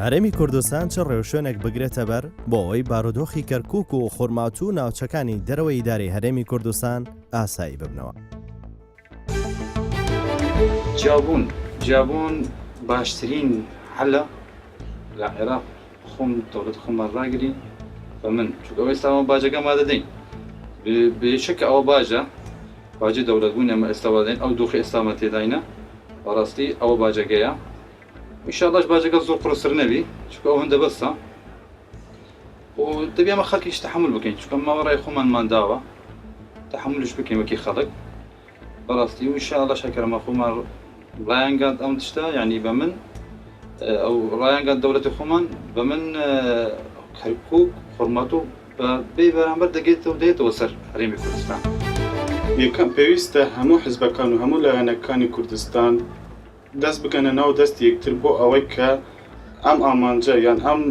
هەرێمی کوردستان چ ڕێوشوێنێک بگرێتە بەر بۆ ئەوەی بارودۆخی کەرکووک و خورمات و ناوچەکانی دەرەوەی ئیدارەی هەرێمی کوردستان ئاسایی ببنەوە. جیابوون باشترین حەلە لە عێراق خۆم دەوڵەت خۆمان ڕاگرین بە من چونکە ئەوە ئێستا باجەکە ما دەدەین بێشەکە ئەوە باجە دەوڵەت بوون ئەمە ئێستا دەین ئەو دۆخی ئێستامە تێداینە بەڕاستی ئەوە باجەکەیە ئینشاڵڵاش باجەکە زۆر قورسر نەبی چونکە ئەو هەندە بەستە و دەبێ ئەمە خەڵکیش تەحمل بکەین چونکە ماوەڕای خۆمانمان داوە تەحملش بکەین وەکی خەڵک بەڕاستی و ئینشاڵڵا شەکەرەمە خۆمان ڕایانگاند ئەم تشتە یعنی بە من ئەو ڕایانگاند دەوڵەتی خۆمان بە من کەرکووک خورمات و بێ بەرامبەر دەگێتەوە دێتەوە سەر هەرێمی کوردستان. یەکەم پێویستە هەموو حیزبەکان و هەموو لایەنەکانی کوردستان دەست بگەنە ناو دەستی یەکتر بۆ ئەوەی کە ئەم ئامانجە یان ئەم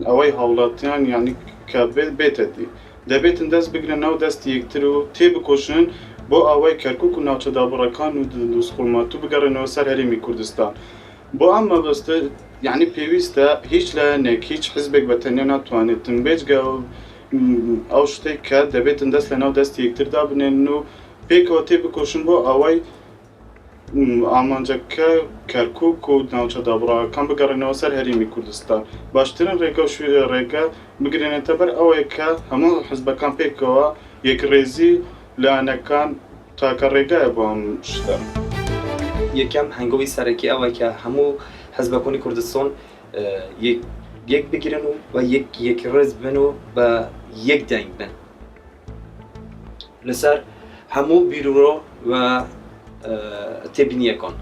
ئەوەی هاوڵاتیان یعنی کە بێتە دی دەبێتن دەست بگرن ناو دەستی یەکتر و تێبکۆشن بۆ ئەوەی کەرکووک و ناوچە دابڕەکان و دروستخورمات و بگەڕێنەوە سەر هەرێمی کوردستان. بۆ ئەم مەبەستە یعنی پێویستە هیچ لایەنێک هیچ حیزبێک بەتەنیا ناتوانێتن بێجگە ئەو شتێک کە دەبێتن دەست لە ناو دەستی یەکتردا بنێن و پێکەوە تێبکۆشن بۆ ئەوەی ئامانجەکە کەرکووک و ناوچە دابڕەکان بگەڕێنەوە سەر هەرێمی کوردستان. باشترین ڕێگە و ڕێگە بگرێنێتە بەر ئەوەیە کە هەموو حیزبەکان پێکەوە یەکڕێزی لایەنەکان تاکە ڕێگایە بۆ ئەم شتە. یەکەم هەنگاوی سەرەکی ئەوە کە هەموو حیزبەکانی کوردستان یەک بگرن و یەک ڕێز بن و بە یەک دەنگ بن لەسەر هەموو بیرۆ و تێبینیەکان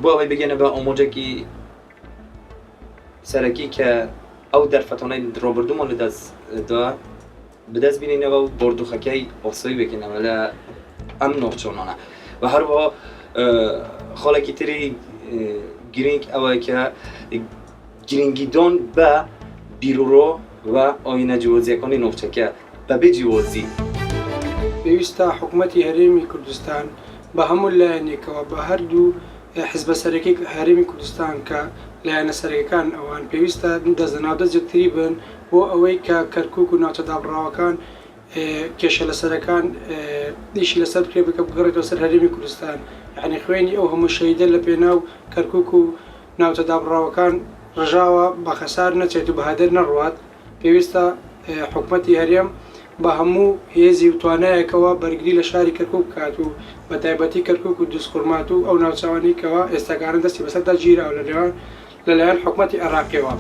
بۆ ئەوەی بگەنە بە ئامۆژێکی سەرەکی کە ئەو دەرفەتانەی ڕۆبردومان لەدەستدا بدەست بینینەوە و بۆردوخەکەی ئۆسایی بکەینەوە لە ئەم ناوچەوانە و هەروەها خاڵێکی تری گرنگ ئەوەیە کە گرنگیدان بە بیرۆ و ئاینە جیۆزیەکانی ناوچەکە بەبێ جیۆزی. پێویستە حکوومەتی هەرێمی کوردستان بە هەموو لایەنێکەوە بە هەردوو حیزبە سەرەکی هەرێمی کوردستان کە لایەنە سەرەکیەکان ئەوان پێویستە دەستناودەست یەکتری بن بۆ ئەوەی کە کەرکووک و ناوچە دابڕاوەکان کێشە لەسەرەکان ئیشی لەسەر بکرێ بکە بگەڕێتەوە سەر هەرێمی کوردستان. یعنی خوێنی ئەو هەموو شەهیدە لە پێناو کەرکووک و ناوچە دابڕاوەکان ڕژاوە بە خەسار نەچێت و بەهادر نەڕوات. پێویستە حکوومەتی هەرێم بە هەموو هێزی و توانایەکەوە بەرگری لە شاری کەرکووک بکات و بە تایبەتی کەرکووک و دروستخورمات و ئەو ناوچەوانەی کەەوە ئێستاکارن دەستی بەسەردا گیرا و لەلایەن حکوومەتی عێراقیەوە.